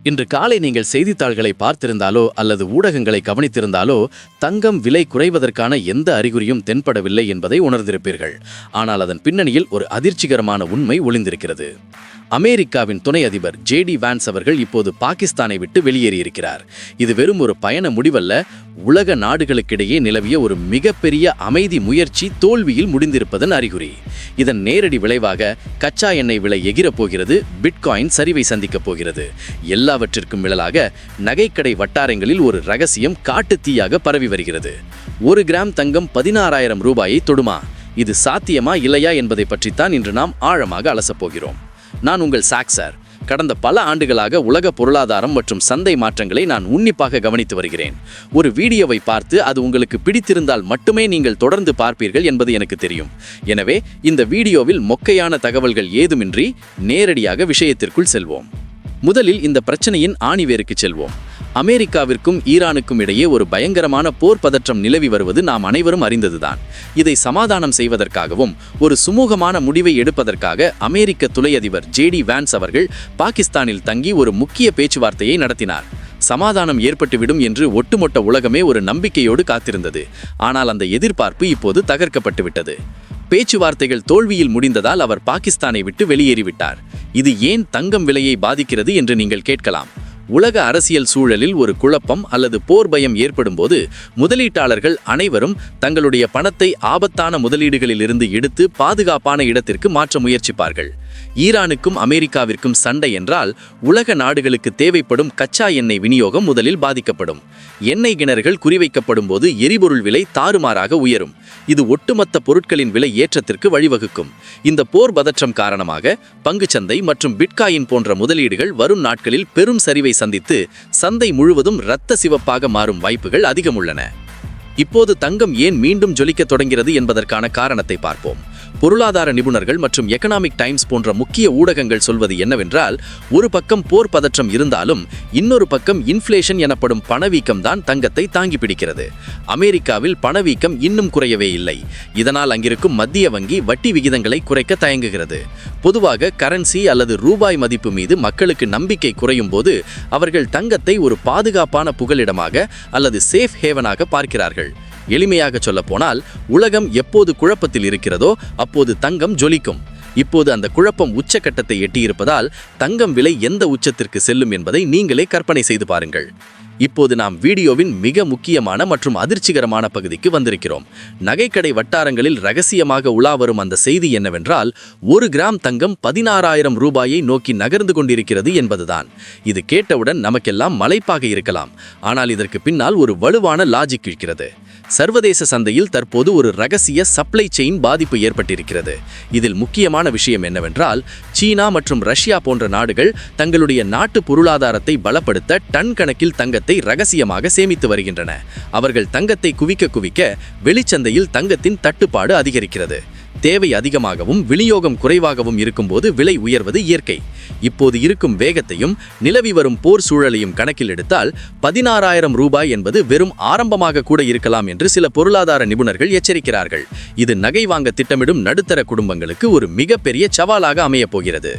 இன்று காலை நீங்கள் செய்தித்தாள்களை பார்த்திருந்தாலோ அல்லது ஊடகங்களை கவனித்திருந்தாலோ தங்கம் விலை குறைவதற்கான எந்த அறிகுறியும் தென்படவில்லை என்பதை உணர்ந்திருப்பீர்கள். ஆனால் அதன் பின்னணியில் ஒரு அதிர்ச்சிகரமான உண்மை ஒளிந்திருக்கிறது. அமெரிக்காவின் துணை அதிபர் ஜேடி வான்ஸ் அவர்கள் இப்போது பாகிஸ்தானை விட்டு வெளியேறியிருக்கிறார். இது வெறும் ஒரு பயண முடிவல்ல, உலக நாடுகளுக்கிடையே நிலவிய ஒரு மிகப்பெரிய அமைதி முயற்சி தோல்வியில் முடிந்திருப்பதன் அறிகுறி. இதன் நேரடி விளைவாக கச்சா எண்ணெய் விலை எகிரப் போகிறது, பிட்காயின் சரிவை சந்திக்கப் போகிறது. எல்லாவற்றிற்கும் மேலாக நகைக்கடை வட்டாரங்களில் ஒரு ரகசியம் காட்டுத்தீயாக பரவி வருகிறது. 1 கிராம் தங்கம் 16,000 ரூபாயை தொடுமா? இது சாத்தியமா இல்லையா என்பதை பற்றித்தான் இன்று நாம் ஆழமாக அலசப்போகிறோம். நான் உங்கள் சார். கடந்த பல ஆண்டுகளாக உலக பொருளாதாரம் மற்றும் சந்தை மாற்றங்களை நான் உன்னிப்பாக கவனித்து வருகிறேன். ஒரு வீடியோவை பார்த்து அது உங்களுக்கு பிடித்திருந்தால் மட்டுமே நீங்கள் தொடர்ந்து பார்ப்பீர்கள் என்பது எனக்கு தெரியும். எனவே இந்த வீடியோவில் மொக்கையான தகவல்கள் ஏதுமின்றி நேரடியாக விஷயத்திற்குள் செல்வோம். முதலில் இந்த பிரச்சனையின் ஆணிவேருக்கு செல்வோம். அமெரிக்காவிற்கும் ஈரானுக்கும் இடையே ஒரு பயங்கரமான போர் பதற்றம் நிலவி வருவது நாம் அனைவரும் அறிந்ததுதான். இதை சமாதானம் செய்வதற்காகவும் ஒரு சுமூகமான முடிவை எடுப்பதற்காக அமெரிக்க துணை அதிபர் ஜேடி வான்ஸ் அவர்கள் பாகிஸ்தானில் தங்கி ஒரு முக்கிய பேச்சுவார்த்தையை நடத்தினார். சமாதானம் ஏற்பட்டுவிடும் என்று ஒட்டுமொத்த உலகமே ஒரு நம்பிக்கையோடு காத்திருந்தது. ஆனால் அந்த எதிர்பார்ப்பு இப்போது தகர்க்கப்பட்டுவிட்டது. பேச்சுவார்த்தைகள் தோல்வியில் முடிந்ததால் அவர் பாகிஸ்தானை விட்டு வெளியேறிவிட்டார். இது ஏன் தங்கம் விலையை பாதிக்கிறது என்று நீங்கள் கேட்கலாம். உலக அரசியல் சூழலில் ஒரு குழப்பம் அல்லது போர் பயம் ஏற்படும் போது முதலீட்டாளர்கள் அனைவரும் தங்களுடைய பணத்தை ஆபத்தான முதலீடுகளில் இருந்து எடுத்து பாதுகாப்பான இடத்திற்கு மாற்ற முயற்சிப்பார்கள். ஈரானுக்கும் அமெரிக்காவிற்கும் சண்டை என்றால் உலக நாடுகளுக்கு தேவைப்படும் கச்சா எண்ணெய் விநியோகம் முதலில் பாதிக்கப்படும். எண்ணெய் கிணறுகள் குறிவைக்கப்படும் போது எரிபொருள் விலை தாறுமாறாக உயரும். இது ஒட்டுமொத்த பொருட்களின் விலை ஏற்றத்திற்கு வழிவகுக்கும். இந்த போர் பதற்றம் காரணமாக பங்குச்சந்தை மற்றும் பிட்காயின் போன்ற முதலீடுகள் வரும் நாட்களில் பெரும் சரிவை சந்தித்து சந்தை முழுவதும் இரத்த சிவப்பாக மாறும் வாய்ப்புகள் அதிகம் உள்ளன. இப்போது தங்கம் ஏன் மீண்டும் ஜொலிக்க தொடங்கிறது என்பதற்கான காரணத்தை பார்ப்போம். பொருளாதார நிபுணர்கள் மற்றும் எகனாமிக் டைம்ஸ் போன்ற முக்கிய ஊடகங்கள் சொல்வது என்னவென்றால், ஒரு பக்கம் போர் பதற்றம் இருந்தாலும் இன்னொரு பக்கம் இன்ஃப்ளேஷன் எனப்படும் பணவீக்கம் தான் தங்கத்தை தாங்கி பிடிக்கிறது. அமெரிக்காவில் பணவீக்கம் இன்னும் குறையவே இல்லை. இதனால் அங்கிருக்கும் மத்திய வங்கி வட்டி விகிதங்களை குறைக்க தயங்குகிறது. பொதுவாக கரன்சி அல்லது ரூபாய் மதிப்பு மீது மக்களுக்கு நம்பிக்கை குறையும் போது அவர்கள் தங்கத்தை ஒரு பாதுகாப்பான புகலிடமாக அல்லது சேஃப் ஹேவனாக பார்க்கிறார்கள். எளிமையாக சொல்லப்போனால், உலகம் எப்போது குழப்பத்தில் இருக்கிறதோ அப்போது தங்கம் ஜொலிக்கும். இப்போது அந்த குழப்பம் உச்சக்கட்டத்தை எட்டியிருப்பதால் தங்கம் விலை எந்த உச்சத்திற்கு செல்லும் என்பதை நீங்களே கற்பனை செய்து பாருங்கள். இப்போது நாம் வீடியோவின் மிக முக்கியமான மற்றும் அதிர்ச்சிகரமான பகுதிக்கு வந்திருக்கிறோம். நகைக்கடை வட்டாரங்களில் ரகசியமாக உலாவரும் அந்த செய்தி என்னவென்றால், 1 கிராம் தங்கம் 16,000 ரூபாயை நோக்கி நகர்ந்து கொண்டிருக்கிறது என்பதுதான். இது கேட்டவுடன் நமக்கெல்லாம் மலைப்பாக இருக்கலாம். ஆனால் இதற்கு பின்னால் ஒரு வலுவான லாஜிக் இருக்கிறது. சர்வதேச சந்தையில் தற்போது ஒரு ரகசிய சப்ளை செயின் பாதிப்பு ஏற்பட்டிருக்கிறது. இதில் முக்கியமான விஷயம் என்னவென்றால், சீனா மற்றும் ரஷ்யா போன்ற நாடுகள் தங்களுடைய நாட்டு பொருளாதாரத்தை பலப்படுத்த டன் கணக்கில் தங்கத்தை ரகசியமாக சேமித்து வருகின்றன. அவர்கள் தங்கத்தை குவிக்க வெளிச்சந்தையில் தங்கத்தின் தட்டுப்பாடு அதிகரிக்கிறது. தேவை அதிகமாகவும் விநியோகம் குறைவாகவும் இருக்கும்போது விலை உயர்வது இயற்கை. இப்போது இருக்கும் வேகத்தையும் நிலவி வரும் போர் சூழலையும் கணக்கில் எடுத்தால் 16,000 ரூபாய் என்பது வெறும் ஆரம்பமாக கூட இருக்கலாம் என்று சில பொருளாதார நிபுணர்கள் எச்சரிக்கிறார்கள். இது நகை வாங்க திட்டமிடும் நடுத்தர குடும்பங்களுக்கு ஒரு மிகப்பெரிய சவாலாக அமையப் போகிறது.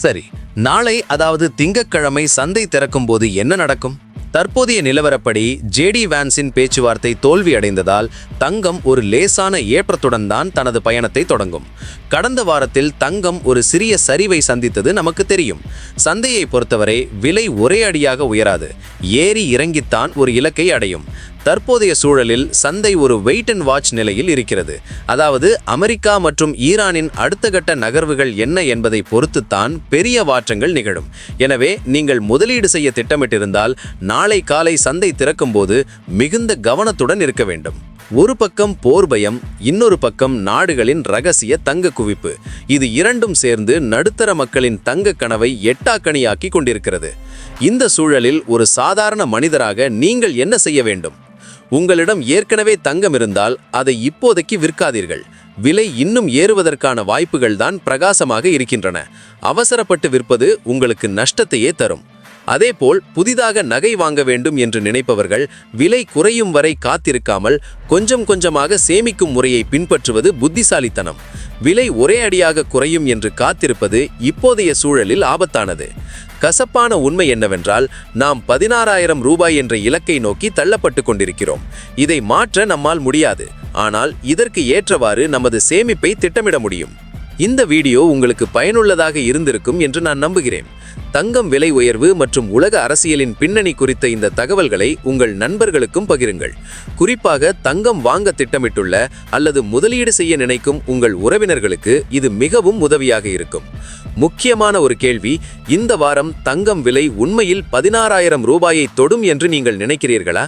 சரி, நாளை அதாவது திங்கட்கிழமை சந்தை திறக்கும் போது என்ன நடக்கும்? தற்போதைய நிலவரப்படி ஜேடி வான்ஸின் பேச்சுவார்த்தை தோல்வியடைந்ததால் தங்கம் ஒரு லேசான ஏற்றத்துடன் தான் தனது பயணத்தை தொடங்கும். கடந்த வாரத்தில் தங்கம் ஒரு சிறிய சரிவை சந்தித்தது நமக்கு தெரியும். சந்தையை பொறுத்தவரை விலை ஒரே அடியாக உயராது, ஏறி இறங்கித்தான் ஒரு இலக்கை அடையும். தற்போதைய சூழலில் சந்தை ஒரு வெயிட் அண்ட் வாட்ச் நிலையில் இருக்கிறது. அதாவது அமெரிக்கா மற்றும் ஈரானின் அடுத்த கட்ட நகர்வுகள் என்ன என்பதை பொறுத்துத்தான் பெரிய மாற்றங்கள் நிகழும். எனவே நீங்கள் முதலீடு செய்ய திட்டமிட்டிருந்தால் நாளை காலை சந்தை திறக்கும் போது மிகுந்த கவனத்துடன் இருக்க வேண்டும். ஒரு பக்கம் போர் பயம், இன்னொரு பக்கம் நாடுகளின் ரகசிய தங்க குவிப்பு. இது இரண்டும் சேர்ந்து நடுத்தர மக்களின் தங்க கனவை எட்டாக்கணியாக்கி கொண்டிருக்கிறது. இந்த சூழலில் ஒரு சாதாரண மனிதராக நீங்கள் என்ன செய்ய வேண்டும்? உங்களிடம் ஏற்கனவே தங்கம் இருந்தால் அதை இப்போதைக்கு விற்காதீர்கள். விலை இன்னும் ஏறுவதற்கான வாய்ப்புகள் தான் பிரகாசமாக இருக்கின்றன. அவசரப்பட்டு விற்பது உங்களுக்கு நஷ்டத்தையே தரும். அதேபோல் புதிதாக நகை வாங்க வேண்டும் என்று நினைப்பவர்கள் விலை குறையும் வரை காத்திருக்காமல் கொஞ்சம் கொஞ்சமாக சேமிக்கும் முறையை பின்பற்றுவது புத்திசாலித்தனம். விலை ஒரே அடியாக குறையும் என்று காத்திருப்பது இப்போதைய சூழலில் ஆபத்தானது. கசப்பான உண்மை என்னவென்றால் நாம் 16,000 ரூபாய் என்ற இலக்கை நோக்கி தள்ளப்பட்டு கொண்டிருக்கிறோம். இதை மாற்ற நம்மால் முடியாது. ஆனால் இதற்கு ஏற்றவாறு நமது சேமிப்பை திட்டமிட முடியும். இந்த வீடியோ உங்களுக்கு பயனுள்ளதாக இருந்திருக்கும் என்று நான் நம்புகிறேன். தங்கம் விலை உயர்வு மற்றும் உலக அரசியலின் பின்னணி குறித்த இந்த தகவல்களை உங்கள் நண்பர்களுக்கும் பகிருங்கள். குறிப்பாக தங்கம் வாங்க திட்டமிட்டுள்ள அல்லது முதலீடு செய்ய நினைக்கும் உங்கள் உறவினர்களுக்கு இது மிகவும் உதவியாக இருக்கும். முக்கியமான ஒரு கேள்வி, இந்த வாரம் தங்கம் விலை உண்மையில் 16,000 ரூபாயை தொடும் என்று நீங்கள் நினைக்கிறீர்களா?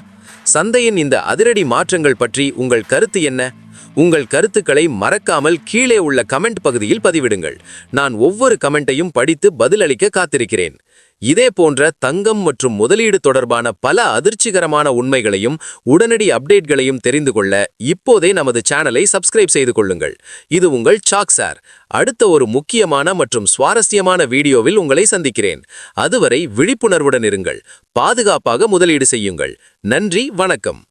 சந்தையின் இந்த அதிரடி மாற்றங்கள் பற்றி உங்கள் கருத்து என்ன? உங்கள் கருத்துக்களை மறக்காமல் கீழே உள்ள கமெண்ட் பகுதியில் பதிவிடுங்கள். நான் ஒவ்வொரு கமெண்ட்டையும் படித்து பதிலளிக்க காத்திருக்கிறேன். இதே போன்ற தங்கம் மற்றும் முதலீடு தொடர்பான பல அதிர்ச்சிகரமான உண்மைகளையும் உடனடி அப்டேட்களையும் தெரிந்து கொள்ள இப்போதே நமது சேனலை சப்ஸ்கிரைப் செய்து கொள்ளுங்கள். இது உங்கள் சாக் சார். அடுத்த ஒரு முக்கியமான மற்றும் சுவாரஸ்யமான வீடியோவில் உங்களை சந்திக்கிறேன். அதுவரை விழிப்புணர்வுடன் இருங்கள். பாதுகாப்பாக முதலீடு செய்யுங்கள். நன்றி, வணக்கம்.